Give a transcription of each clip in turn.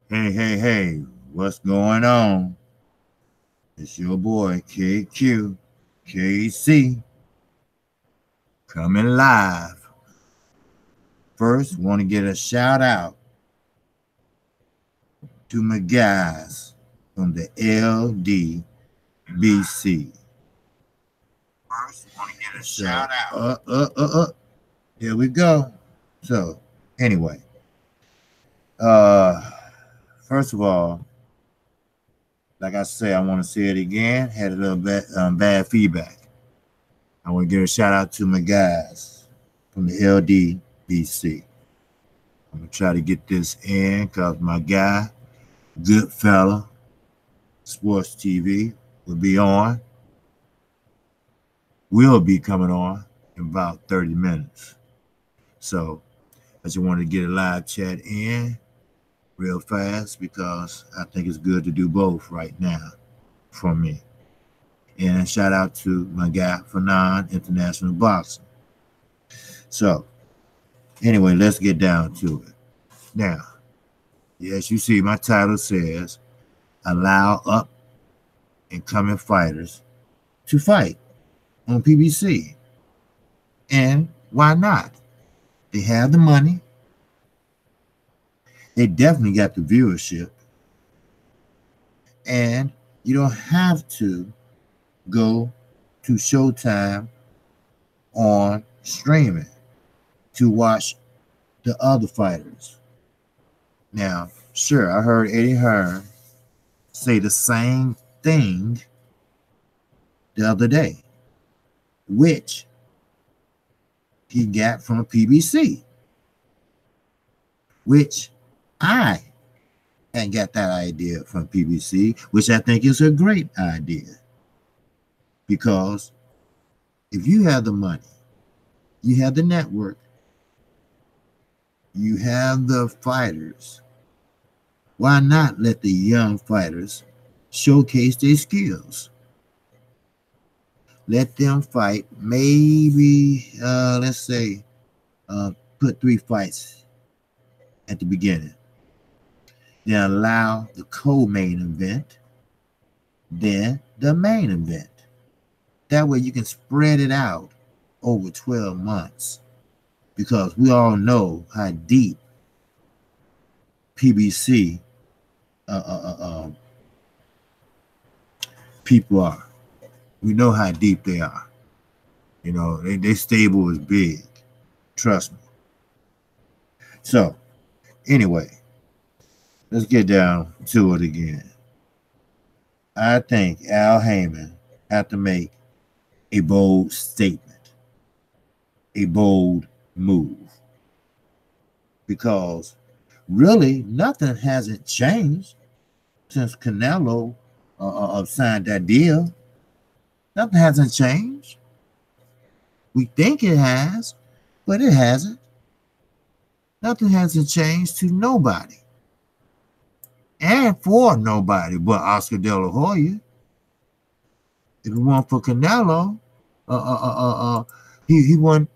Hey, hey, hey, what's going on? It's your boy KQKC coming live. First, want to get a shout out to my guys from the LDBC. First, want to get a shout out. Here we go. So, anyway, uh, first of all, like I say, I want to say it again. Had a little bit bad feedback. I want to give a shout out to my guys from the LDBC. I'm gonna try to get this in because my guy, good fella, Sports TV will be on. Will be coming on in about 30 minutes. So I just wanted to get a live chat in real fast because I think it's good to do both right now for me. And shout out to my guy Fanon International Boxing. So anyway, let's get down to it. Now, as you see, my title says allow up and coming fighters to fight on PBC. And why not? They have the money. They definitely got the viewership. And you don't have to go to Showtime on streaming to watch the other fighters. Now, sure, I heard Eddie Hearn say the same thing the other day, which he got from a PBC, which I had got that idea from PBC, which I think is a great idea. Because if you have the money, you have the network, you have the fighters, why not let the young fighters showcase their skills? Let them fight, maybe, let's say, put 3 fights at the beginning. Then allow the co-main event, then the main event. That way you can spread it out over 12 months because we all know how deep PBC people are. We know how deep they are. You know, they stable is big. Trust me. So, anyway, let's get down to it again. I think Al Heyman had to make a bold statement, a bold move. Because really, nothing hasn't changed since Canelo signed that deal. Nothing hasn't changed. We think it has, but it hasn't. Nothing hasn't changed to nobody. And for nobody but Oscar De La Hoya. If it weren't for Canelo, he wouldn't,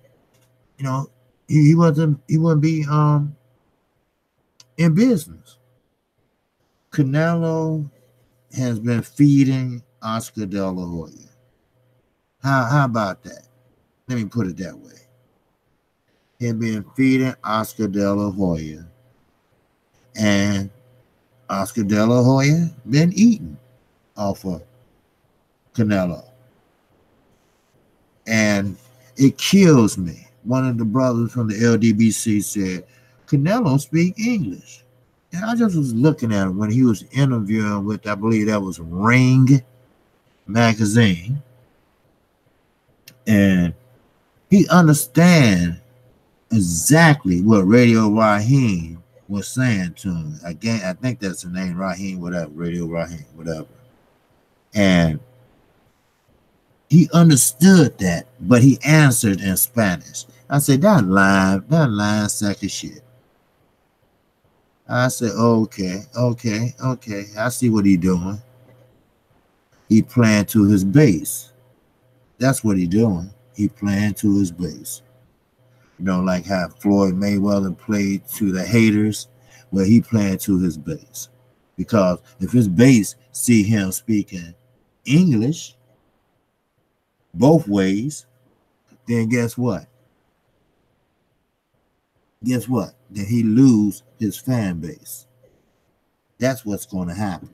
you know, he wouldn't be in business. Canelo has been feeding Oscar De La Hoya. How about that? Let me put it that way. He's been feeding Oscar De La Hoya, and Oscar De La Hoya been eating off of Canelo. And it kills me. One of the brothers from the LDBC said, Canelo speak English. And I just was looking at him when he was interviewing with, I believe that was Ring magazine. And he understand exactly what Radio Raheem was saying to him. Again, I think that's the name, Raheem, whatever, Radio Raheem, whatever. And he understood that, but he answered in Spanish. I said, that line sack of shit. I said, okay. I see what he doing. He playing to his base. That's what he doing. He playing to his base. You know, like how Floyd Mayweather played to the haters where he playing to his base. Because if his base see him speaking English both ways, then guess what? Guess what? Then he lose his fan base. That's what's going to happen.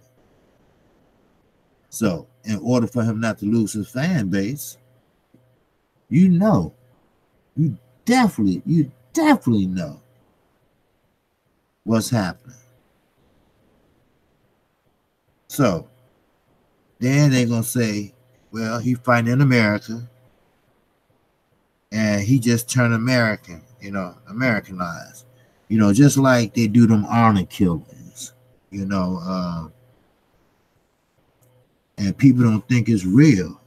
So, in order for him not to lose his fan base, you definitely know what's happening. So, then they're going to say, well, he fighting in America, and he just turned American, Americanized. Just like they do them honor killings, and people don't think it's real.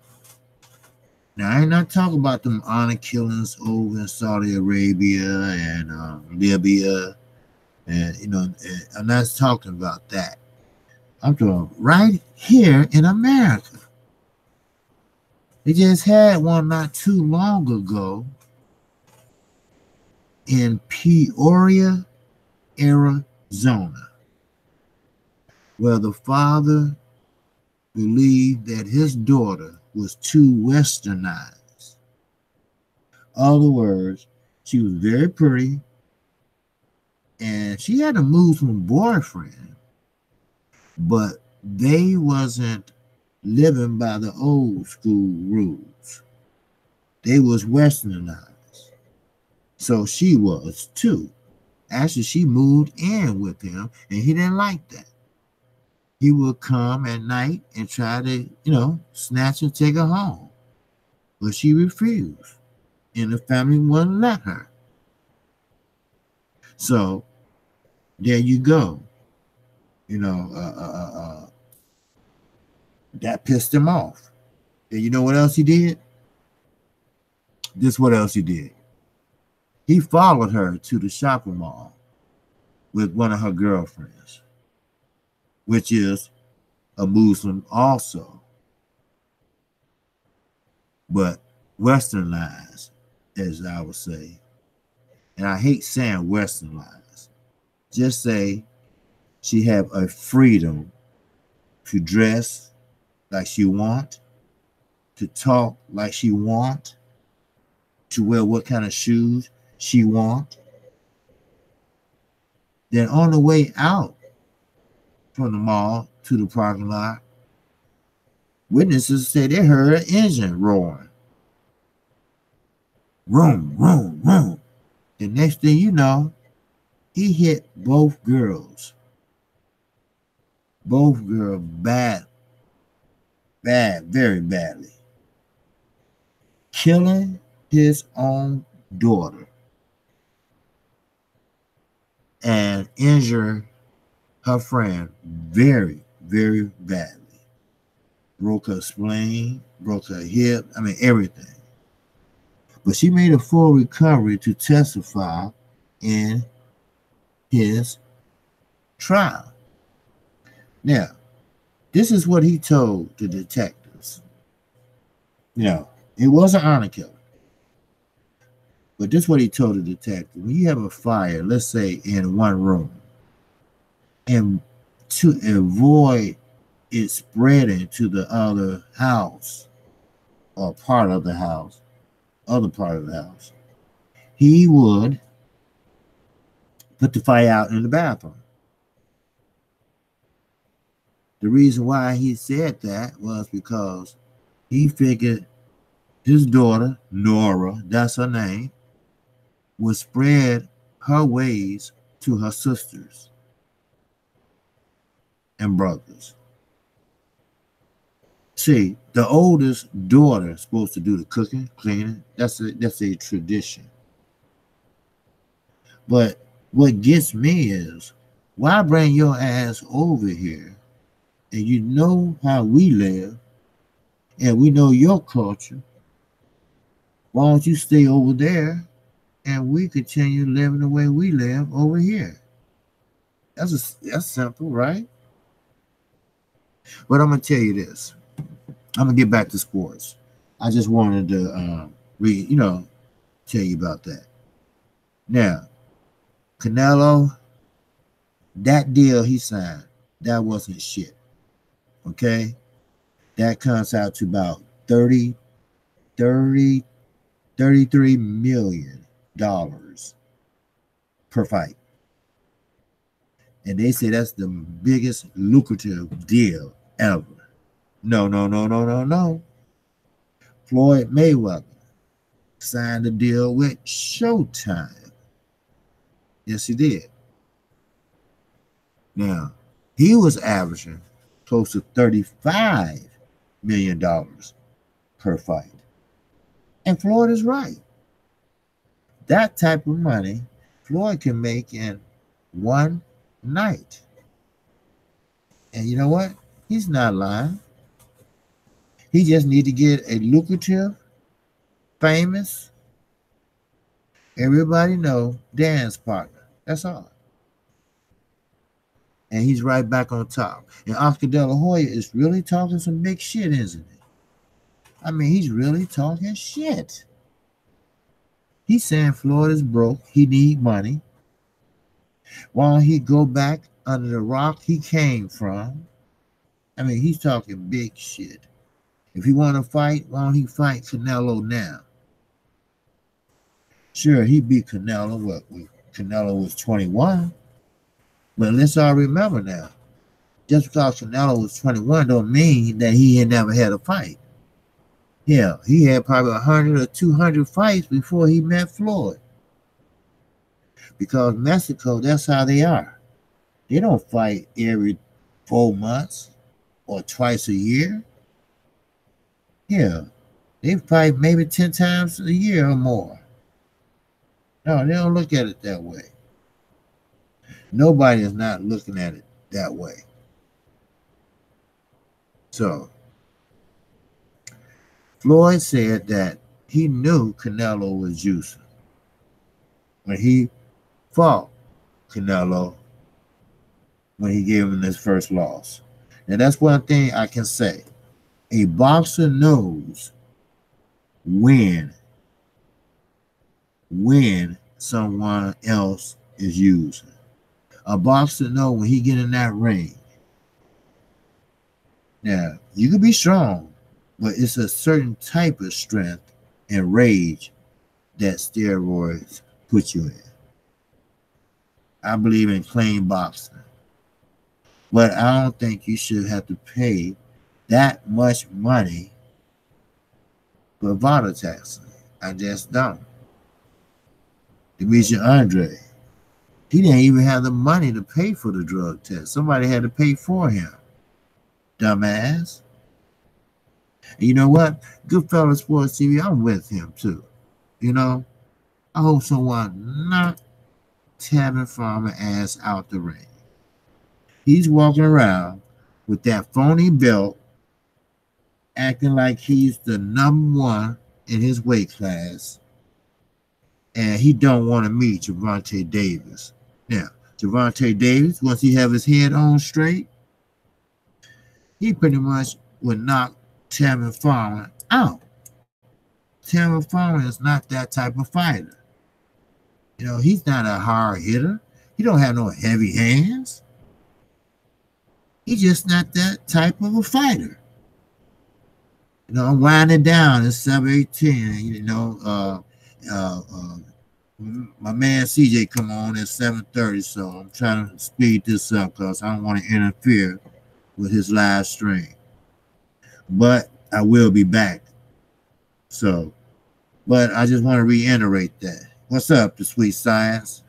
Now, I'm not talking about them honor killings over in Saudi Arabia and Libya, and I'm not talking about that. I'm talking right here in America. They just had one not too long ago in Peoria, Arizona, where the father believed that his daughter was too westernized. In other words, she was very pretty, and she had a Muslim boyfriend, but they wasn't living by the old school rules. They was westernized. So she was too. Actually, she moved in with him, and he didn't like that. He would come at night and try to, snatch her, take her home. But she refused, and the family wouldn't let her. So there you go. That pissed him off. And you know what else he did? This what else he did. He followed her to the shopping mall with one of her girlfriends, which is a Muslim also, but westernized, as I would say. And I hate saying westernized. Just say she have a freedom to dress like she want, to talk like she want, to wear what kind of shoes she want. Then on the way out from the mall to the parking lot, witnesses said they heard an engine roaring. Vroom, vroom, vroom. The next thing you know, he hit both girls. Both girls bad, very badly. Killing his own daughter and injured her friend very, very badly. Broke her spleen, broke her hip, everything. But she made a full recovery to testify in his trial. Now, this is what he told the detectives. It was an honor killing. But this is what he told the detective. When you have a fire, let's say in one room, and to avoid it spreading to the other house or part of the house, other part of the house, he would put the fire out in the bathroom. The reason why he said that was because he figured his daughter, Nora, that's her name, would spread her ways to her sisters and brothers. See, the oldest daughter is supposed to do the cooking, cleaning. That's a tradition. But what gets me is, why bring your ass over here and you know how we live and we know your culture? Why don't you stay over there and we continue living the way we live over here? That's simple, right? But I'm going to tell you this. I'm going to get back to sports. I just wanted to tell you about that. Now, Canelo That deal he signed, that wasn't shit. Okay? That comes out to about 30, 30, $33 million per fight. And they say that's the biggest lucrative deal ever. No, no, no, no, no, no. Floyd Mayweather signed a deal with Showtime. Yes, he did. Now, he was averaging close to $35 million per fight. And Floyd is right. That type of money Floyd can make in one night. And you know what? He's not lying. He just need to get a lucrative, famous, everybody know dance partner. That's all. And he's right back on top. And Oscar De La Hoya is really talking some big shit, isn't he? I mean, he's really talking shit. He's saying Floyd is broke. He need money. Why don't he go back under the rock he came from? I mean, he's talking big shit. If he want to fight, why don't he fight Canelo now? Sure, he beat Canelo. What? Canelo was 21. But let's all remember now, just because Canelo was 21 don't mean that he ain't never had a fight. Yeah, he had probably 100 or 200 fights before he met Floyd. Because Mexico, that's how they are. They don't fight every 4 months or twice a year. Yeah, they fight maybe 10 times a year or more. No, they don't look at it that way. Nobody is not looking at it that way. So, Floyd said that he knew Canelo was juicing when he fought Canelo when he gave him his first loss. Now, that's one thing I can say. A boxer knows when someone else is using. A boxer knows when he get in that ring. Now, you can be strong, but it's a certain type of strength and rage that steroids put you in. I believe in clean boxing. But I don't think you should have to pay that much money for vital taxing. I just don't. Demetri Andre, he didn't even have the money to pay for the drug test. Somebody had to pay for him. Dumbass. And you know what? Goodfellas Sports TV, I'm with him too. You know, I hope someone knocked Tavern Farmer ass out the ring. He's walking around with that phony belt, acting like he's the #1 in his weight class, and he don't want to meet Gervonta Davis. Now, Gervonta Davis, once he have his head on straight, he pretty much would knock Tavern Farmer out. Tavern Farmer is not that type of fighter. You know, he's not a hard hitter. He don't have no heavy hands. He's just not that type of a fighter. You know, I'm winding down at 7:18. You know, my man CJ come on at 7:30, so I'm trying to speed this up because I don't want to interfere with his live stream. But I will be back. So, but I just want to reiterate that. What's up, the sweet science?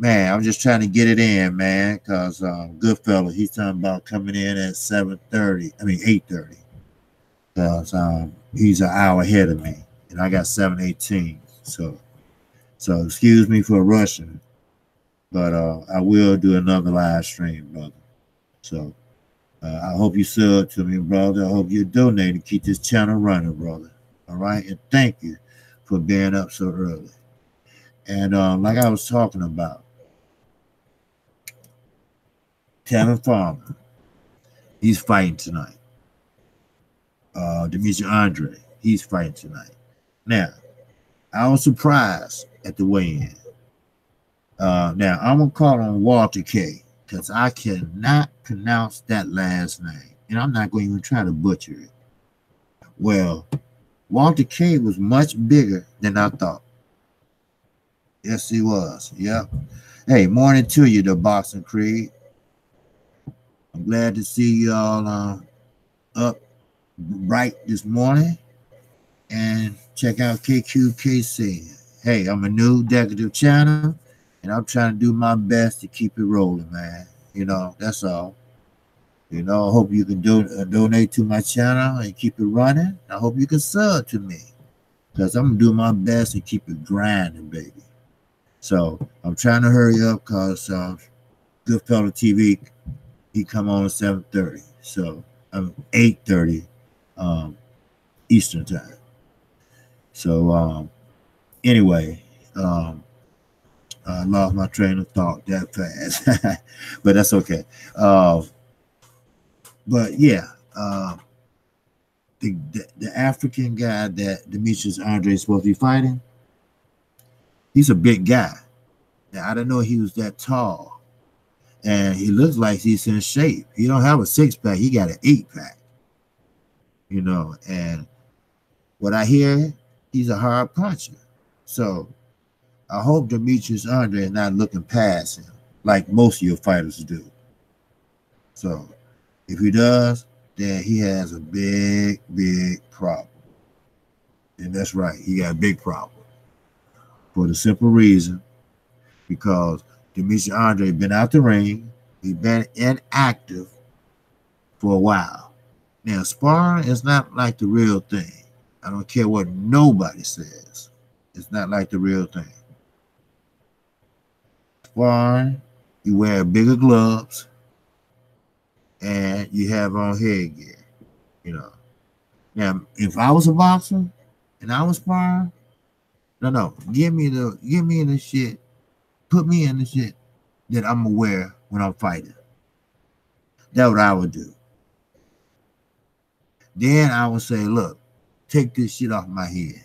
Man, I'm just trying to get it in, man, because Goodfellas, he's talking about coming in at 7:30. I mean 8:30. Because he's an hour ahead of me, and I got 7:18. So excuse me for rushing, but I will do another live stream, brother. So I hope you sub to me, brother. I hope you donate to keep this channel running, brother. All right, and thank you for being up so early. And like I was talking about, Tavern Farmer, he's fighting tonight. Demetri Andre, he's fighting tonight. Now, I was surprised at the weigh-in. Now, I'm going to call on Walter K. because I cannot pronounce that last name, and I'm not going to even try to butcher it. Well, Walter K was much bigger than I thought. Yes, he was. Yep. Hey, morning to you, the Boxing Creed. I'm glad to see you all up bright this morning, and check out KQKC. Hey, I'm a new decorative channel, and I'm trying to do my best to keep it rolling, man. That's all. I hope you can donate to my channel and keep it running. I hope you can sub to me, because I'm going to do my best to keep it grinding, baby. So I'm trying to hurry up because Goodfellow TV, he come on at 7:30. So I'm 8:30 Eastern time. So anyway, I lost my train of thought that fast, but that's okay. But yeah, the African guy that Demetrius Andre is supposed to be fighting, he's a big guy. Now, I didn't know he was that tall, and he looks like he's in shape. He don't have a 6-pack; he got an 8-pack. And what I hear, he's a hard puncher. So I hope Demetrius Andre is not looking past him like most of your fighters do. So if he does, then he has a big, big problem. And that's right, he got a big problem. For the simple reason, because Demetrius Andre been out the ring, he's been inactive for a while. Now, sparring is not like the real thing. I don't care what nobody says. It's not like the real thing. Sparring, you wear bigger gloves, and you have on headgear. Now, if I was a boxer and I was sparring, no, give me the shit, put me in the shit that I'm gonna wear when I'm fighting. That's what I would do. Then I would say, look, take this shit off my head,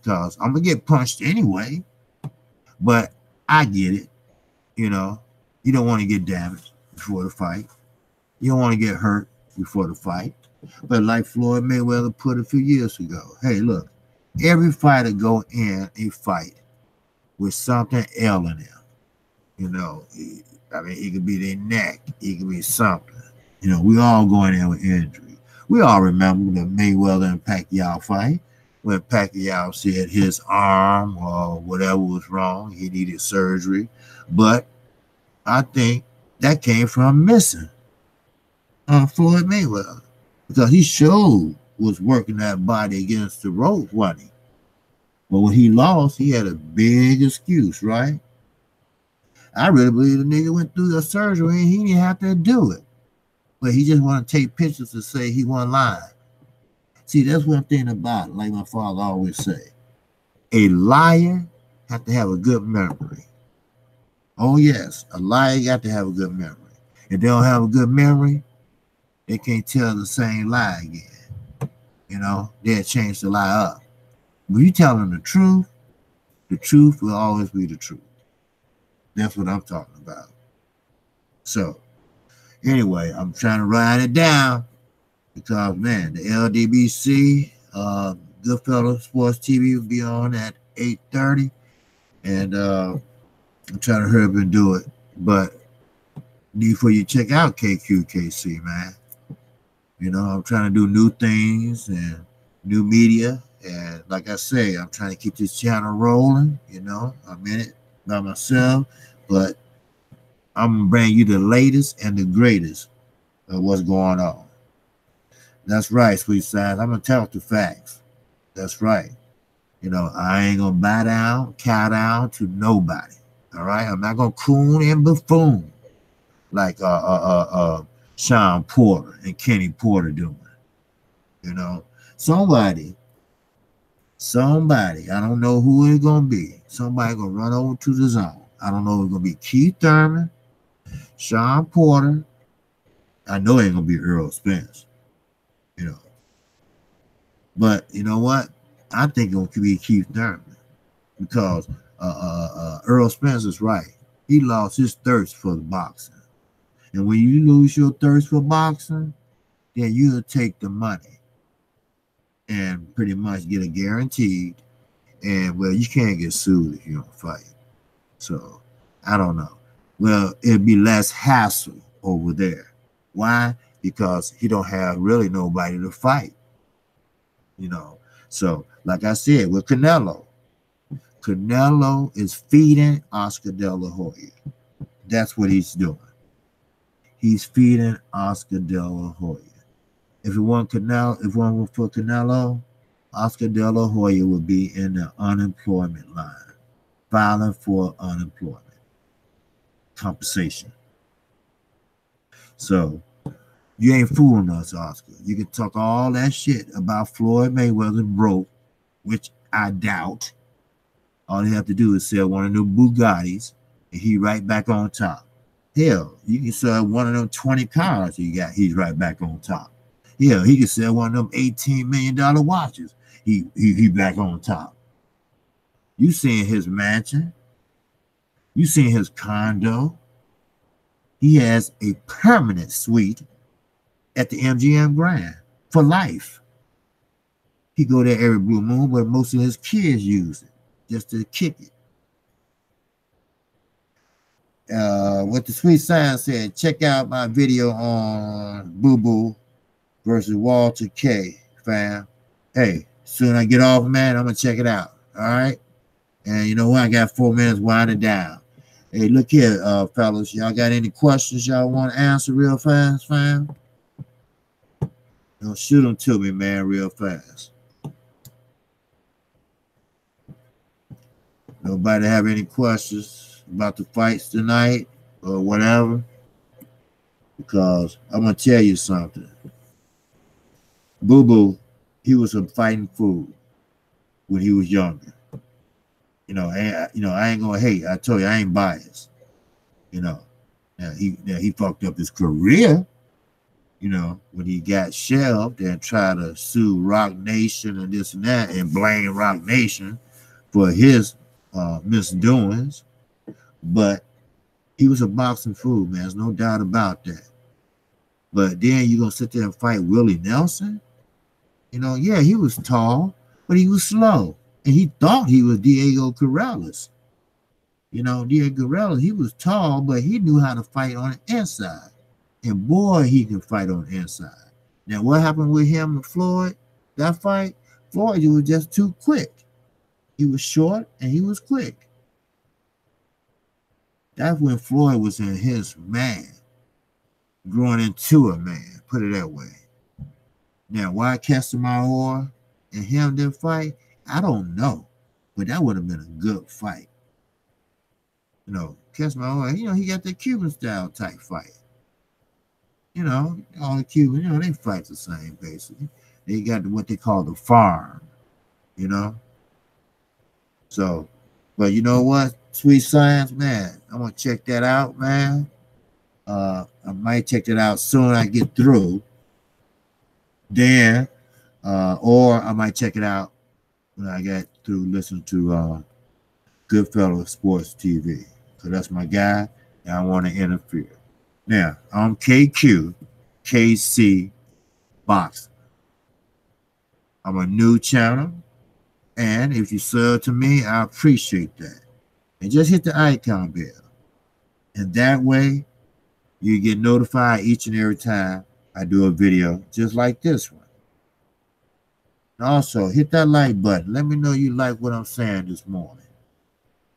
because I'm gonna get punched anyway. But I get it. You don't want to get damaged before the fight. You don't want to get hurt before the fight. But like Floyd Mayweather put a few years ago, hey, look, every fighter go in a fight with something ailing them. It could be their neck. It could be something. We all go in there with injury. We all remember the Mayweather and Pacquiao fight, when Pacquiao said his arm or whatever was wrong. He needed surgery. But I think that came from missing Floyd Mayweather, because he showed was working that body against the rope, wasn't he? But when he lost, he had a big excuse, right? I really believe the nigga went through the surgery and he didn't have to do it. But he just want to take pictures to say he wasn't lying. See, that's one thing about it, like my father always say. A liar has to have a good memory. Oh, yes, a liar got to have a good memory. If they don't have a good memory, they can't tell the same lie again. They'll change the lie up. But you tell them the truth will always be the truth. That's what I'm talking about. So, anyway, I'm trying to write it down, because, man, the LDBC, Goodfellow Sports TV will be on at 8:30. And I'm trying to hurry up and do it. But before you check out KQKC, man. I'm trying to do new things and new media. And like I say, I'm trying to keep this channel rolling. I'm in it by myself. But I'm going to bring you the latest and the greatest of what's going on. That's right, sweet science. I'm going to tell the facts. That's right. I ain't going to bow down, cow down to nobody. All right? I'm not going to coon and buffoon like Sean Porter and Kenny Porter doing. Somebody, I don't know who it's going to be. Somebody going to run over to the zone. I don't know if it's going to be Keith Thurman, Sean Porter. I know it ain't going to be Earl Spence. But you know what? I think it could be Keith Thurman, because Earl Spence is right. He lost his thirst for the boxing. And when you lose your thirst for boxing, then you'll take the money and pretty much get a guaranteed. And well, you can't get sued if you don't fight. So I don't know. Well, it'd be less hassle over there. Why? Because he don't have really nobody to fight. You know. So, like I said, with Canelo is feeding Oscar De La Hoya. That's what he's doing. He's feeding Oscar De La Hoya. If it weren't for Canelo, Oscar De La Hoya would be in the unemployment line, filing for unemployment compensation. So you ain't fooling us, Oscar. You can talk all that shit about Floyd Mayweather broke, which I doubt. All you have to do is sell one of them Bugattis, and he right back on top. Hell, you can sell one of them 20 cars he got, he's right back on top. Hell, he can sell one of them $18 million watches. He back on top. You seeing his mansion. You seeing his condo. He has a permanent suite at the MGM Grand for life. He go there every blue moon, but most of his kids use it just to kick it. What the sweet sign said, check out my video on Boo Boo versus Walter K, fam. Hey, soon I get off, man, I'm gonna check it out. All right. And you know what? I got 4 minutes winding down. Hey, look here, fellas. Y'all got any questions y'all want to answer real fast, fam? Don't shoot them to me, man, real fast. Nobody have any questions about the fights tonight or whatever? Because I'm going to tell you something. Boo Boo, he was a fighting fool when he was younger. I ain't going to hate. I told you, I ain't biased. Now he fucked up his career, when he got shelved and tried to sue Rock Nation and this and that and blame Rock Nation for his misdoings. But he was a boxing fool, man. There's no doubt about that. But then you're going to sit there and fight Willie Nelson? Yeah, he was tall, but he was slow. And he thought he was Diego Corrales. Diego Corrales, he was tall, but he knew how to fight on the inside. And boy, he can fight on the inside. Now, what happened with him and Floyd? That fight, Floyd, he was just too quick. He was short and he was quick. That's when Floyd was in his man, growing into a man, put it that way. Now, why Castamore and him didn't fight? I don't know, but that would have been a good fight. Castamore, he got the Cuban style type fight. All the Cubans, they fight the same basically. They got what they call the farm, So, but you know what? Sweet Science, man, I'm going to check that out, man. I might check that out soon I get through. Then, or I might check it out when I get through listening to Goodfellas Sports TV. So that's my guy, and I want to interfere. Now, I'm KQKC Boxing. I'm a new channel, and if you sub to me, I appreciate that. And just hit the icon bell. And that way, you get notified each and every time I do a video just like this one. And also, hit that like button. Let me know you like what I'm saying this morning.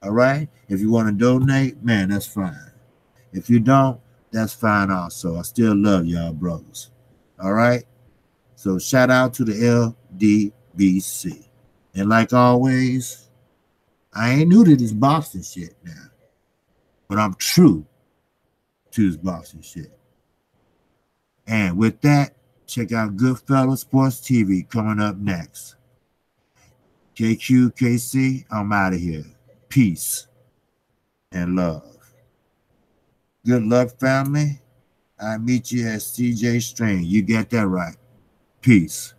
All right? If you want to donate, man, that's fine. If you don't, that's fine also. I still love y'all brothers. All right? So shout out to the LDBC. And like always, I ain't new to this boxing shit now. But I'm true to this boxing shit. And with that, check out Goodfellas Sports TV coming up next. KQKC, I'm out of here. Peace and love. Good luck, family. I meet you at CJ Strain. You get that right. Peace.